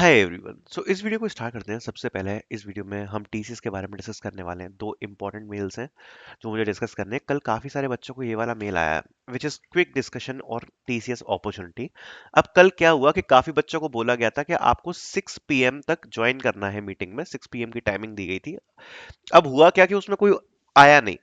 Hi everyone. सो इस video को start करते हैं। सबसे पहले इस वीडियो में हम टीसीएस के बारे में डिस्कस करने वाले हैं। दो इंपॉर्टेंट मेल्स हैं जो मुझे डिस्कस करने हैं। कल काफ़ी सारे बच्चों को ये वाला मेल आया है विच इज़ क्विक डिस्कशन और टीसीएस अपॉर्चुनिटी। अब कल क्या हुआ कि काफ़ी बच्चों को बोला गया था कि आपको 6 पीएम तक ज्वाइन करना है मीटिंग में। 6 पीएम की टाइमिंग दी गई थी। अब हुआ क्या कि उसमें कोई आया नहीं,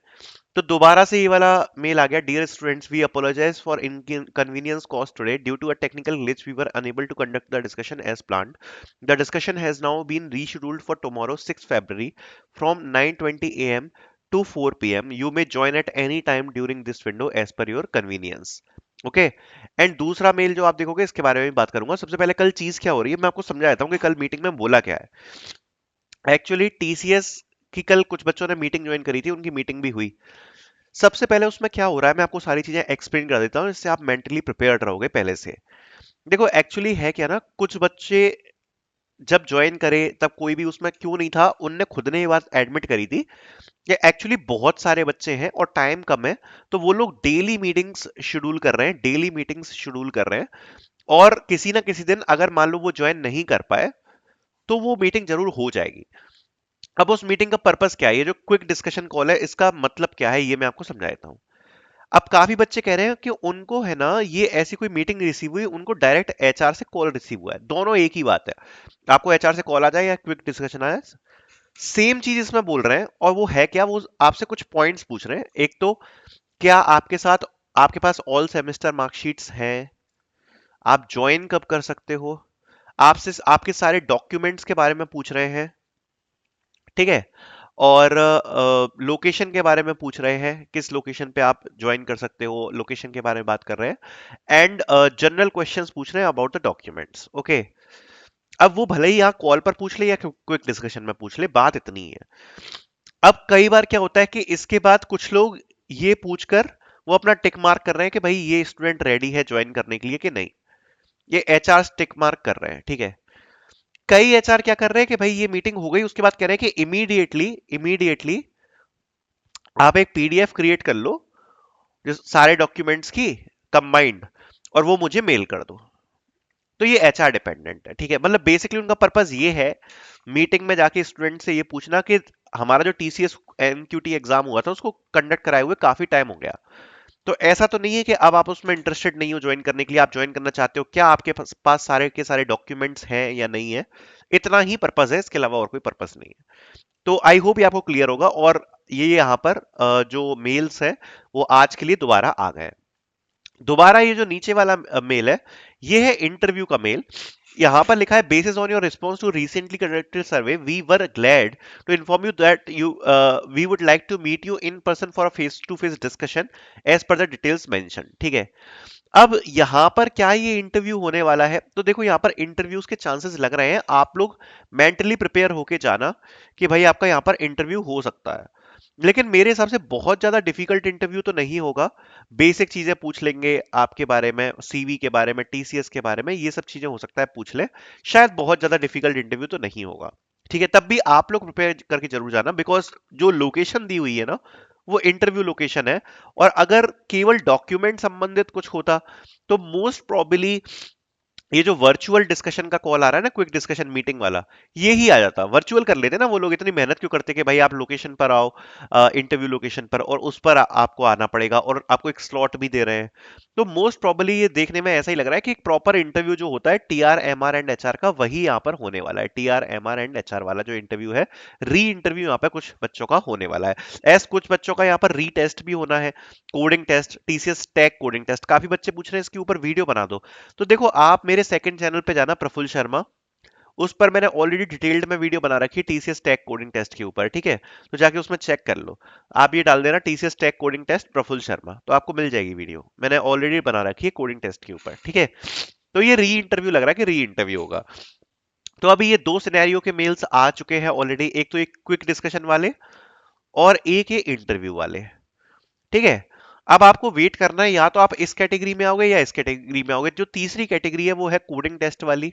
तो दोबारा से ये वाला मेल आ गया। Dear students, we apologize for inconvenience caused today due to a technical glitch. We were unable to conduct the discussion as planned. The discussion has now been rescheduled for tomorrow, 6 February, from 9:20 a.m. to 4 p.m. You may join at any time during this window as per your convenience. Okay. And दूसरा mail जो आप देखोगे इसके बारे में भी बात करूंगा। सबसे पहले कल चीज क्या हो रही है मैं आपको समझा देता हूँ कि कल मीटिंग में बोला क्या है। एक्चुअली टीसीएस की कल कुछ बच्चों ने मीटिंग ज्वाइन करी थी, उनकी मीटिंग भी हुई। सबसे पहले उसमें क्या हो रहा है मैं आपको सारी चीजें एक्सप्लेन कर देता हूँ, इससे आप मेंटली प्रिपेयर्ड रहोगे पहले से। देखो एक्चुअली है क्या ना, कुछ बच्चे जब ज्वाइन करे तब कोई भी उसमें क्यों नहीं था, उनने खुद ने ये बात एडमिट करी थी कि एक्चुअली बहुत सारे बच्चे हैं और टाइम कम है, तो वो लोग डेली मीटिंग्स शेड्यूल कर रहे हैं, डेली मीटिंग्स शेड्यूल कर रहे हैं। और किसी ना किसी दिन अगर मान लो वो ज्वाइन नहीं कर पाए तो वो मीटिंग जरूर हो जाएगी। अब उस मीटिंग का पर्पस क्या है, ये जो क्विक डिस्कशन कॉल है इसका मतलब क्या है, ये मैं आपको समझा देता हूँ। अब काफी बच्चे कह रहे हैं कि उनको है ना ये ऐसी कोई मीटिंग रिसीव हुई, उनको डायरेक्ट एचआर से कॉल रिसीव हुआ है। दोनों एक ही बात है, आपको एचआर से कॉल आ जाए या क्विक डिस्कशन आया, सेम चीज इसमें बोल रहे हैं। और वो है क्या, वो आपसे कुछ पॉइंट्स पूछ रहे हैं। एक तो क्या आपके साथ आपके पास ऑल सेमेस्टर मार्कशीट्स हैं, आप ज्वाइन कब कर सकते हो, आपसे आपके सारे डॉक्यूमेंट्स के बारे में पूछ रहे हैं, ठीक है। और लोकेशन के बारे में पूछ रहे हैं, किस लोकेशन पे आप ज्वाइन कर सकते हो, लोकेशन के बारे में बात कर रहे हैं। एंड जनरल क्वेश्चंस पूछ रहे हैं अबाउट द डॉक्यूमेंट्स। ओके। अब वो भले ही यहाँ कॉल पर पूछ ले या क्विक डिस्कशन में पूछ ले, बात इतनी ही है। अब कई बार क्या होता है कि इसके बाद कुछ लोग ये पूछकर वो अपना टिक मार्क कर रहे हैं कि भाई ये स्टूडेंट रेडी है ज्वाइन करने के लिए कि नहीं। ये एचआर टिक मार्क कर रहे हैं, ठीक है। कई एचआर क्या कर रहे हैं कि भाई ये मीटिंग हो गई उसके बाद कह रहे हैं कि इमीडिएटली इमीडिएटली आप एक पीडीएफ क्रिएट कर लो जो सारे डॉक्यूमेंट्स की कंबाइंड, और वो मुझे मेल कर दो। तो ये एचआर डिपेंडेंट है, ठीक है। मतलब बेसिकली उनका पर्पस ये है मीटिंग में जाके स्टूडेंट से ये पूछना कि हमारा जो टीसीएस एनक्यूटी एग्जाम हुआ था उसको कंडक्ट कराए हुए काफी टाइम हो गया, तो ऐसा तो नहीं है कि अब आप उसमें इंटरेस्टेड नहीं हो ज्वाइन करने के लिए, आप ज्वाइन करना चाहते हो, क्या आपके पास सारे के सारे डॉक्यूमेंट्स हैं या नहीं है। इतना ही पर्पस है, इसके अलावा और कोई पर्पस नहीं है। तो आई होप ये आपको क्लियर होगा। और ये यहाँ पर जो मेल्स है वो आज के लिए दोबारा आ गए हैं। दोबारा ये जो नीचे वाला मेल है ये है इंटरव्यू का मेल। यहां पर लिखा है basis on your response to recently conducted survey we were glad to inform you that you we would like to meet you in person for a face to face discussion as per the details mention, ठीक है। अब यहां पर क्या ये interview होने वाला है, तो देखो यहां पर इंटरव्यूज के चांसेस लग रहे हैं। आप लोग मेंटली प्रिपेयर होके जाना कि भाई आपका यहां पर इंटरव्यू हो सकता है, लेकिन मेरे हिसाब से बहुत ज्यादा डिफिकल्ट इंटरव्यू तो नहीं होगा। बेसिक चीजें पूछ लेंगे आपके बारे में, सीवी के बारे में, टीसीएस के बारे में, ये सब चीजें हो सकता है पूछ ले। शायद बहुत ज्यादा डिफिकल्ट इंटरव्यू तो नहीं होगा, ठीक है। तब भी आप लोग प्रिपेयर करके जरूर जाना, बिकॉज जो लोकेशन दी हुई है ना वो इंटरव्यू लोकेशन है। और अगर केवल डॉक्यूमेंट संबंधित कुछ होता तो मोस्ट प्रोबेबली ये जो वर्चुअल डिस्कशन का कॉल आ रहा है ना, क्विक डिस्कशन मीटिंग वाला, ये ही आ जाता। वर्चुअल कर लेते ना वो लोग, इतनी मेहनत क्यों करते कि भाई आप लोकेशन पर आओ, इंटरव्यू लोकेशन पर, और उस पर आपको आना पड़ेगा और आपको एक स्लॉट भी दे रहे हैं। तो मोस्ट प्रोबेबली ये देखने में ऐसा ही लग रहा है कि एक प्रॉपर इंटरव्यू जो होता है टीआर एमआर एंड एचआर का, वही यहाँ पर होने वाला है। टीआर एमआर एंड एचआर वाला जो इंटरव्यू है, री इंटरव्यू यहाँ पे कुछ बच्चों का होने वाला है। एस कुछ बच्चों का यहाँ पर री टेस्ट भी होना है, coding test, TCS tag coding test. काफी बच्चे पूछ रहे हैं इसके ऊपर वीडियो बना दो। तो देखो आप मेरे सेकंड चैनल पे जाना, प्रफुल्ल शर्मा, उस पर मैंने ऑलरेडी डिटेल्ड में वीडियो बना रखी है टीसीएस टैग कोडिंग टेस्ट के ऊपर, ठीक है। तो जाके उसमें चेक कर लो। आप ये डाल देना TCS tag coding test Prafull Sharma, तो आपको मिल जाएगी वीडियो, मैंने ऑलरेडी बना रखी है कोडिंग टेस्ट के ऊपर, ठीक है। तो ये री इंटरव्यू लग रहा है कि री इंटरव्यू होगा। तो अभी ये दो सिनेरियो के मेल्स आ चुके हैं ऑलरेडी, एक तो एक क्विक डिस्कशन वाले और एक ये इंटरव्यू वाले, ठीक है। अब आपको वेट करना है, या तो आप इस कैटेगरी में आओगे या इस कैटेगरी में आओगे। जो तीसरी कैटेगरी है वो है कोडिंग टेस्ट वाली,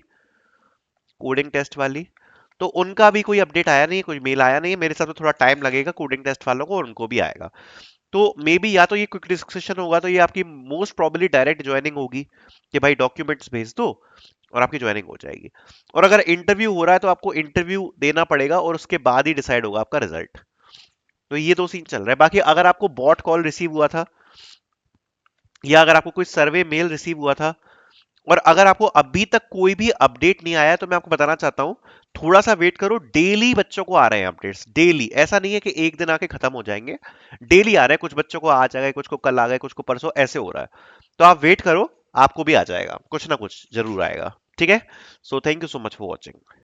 कोडिंग टेस्ट वाली। तो उनका भी कोई अपडेट आया नहीं है, कोई मेल आया नहीं है। मेरे हिसाब से थोड़ा टाइम लगेगा कोडिंग टेस्ट वालों को, और उनको भी आएगा। तो मे बी या तो ये क्विक डिस्कशन होगा तो ये आपकी मोस्ट प्रोबेबली डायरेक्ट ज्वाइनिंग होगी कि भाई डॉक्यूमेंट्स भेज दो, और आपकी ज्वाइनिंग हो जाएगी। और अगर इंटरव्यू हो रहा है तो आपको इंटरव्यू देना पड़ेगा और उसके बाद ही डिसाइड होगा आपका रिजल्ट। तो ये दो सीन चल रहा है। बाकी अगर आपको बॉट कॉल रिसीव हुआ था या अगर आपको कोई सर्वे मेल रिसीव हुआ था और अगर आपको अभी तक कोई भी अपडेट नहीं आया है तो मैं आपको बताना चाहता हूं, थोड़ा सा वेट करो। डेली बच्चों को आ रहे हैं अपडेट्स, डेली। ऐसा नहीं है कि एक दिन आके खत्म हो जाएंगे, डेली आ रहे हैं। कुछ बच्चों को आज आ गए, कुछ को कल आ गए, कुछ को परसों, ऐसे हो रहा है। तो आप वेट करो, आपको भी आ जाएगा, कुछ ना कुछ जरूर आएगा। ठीक है। So thank you so much for watching.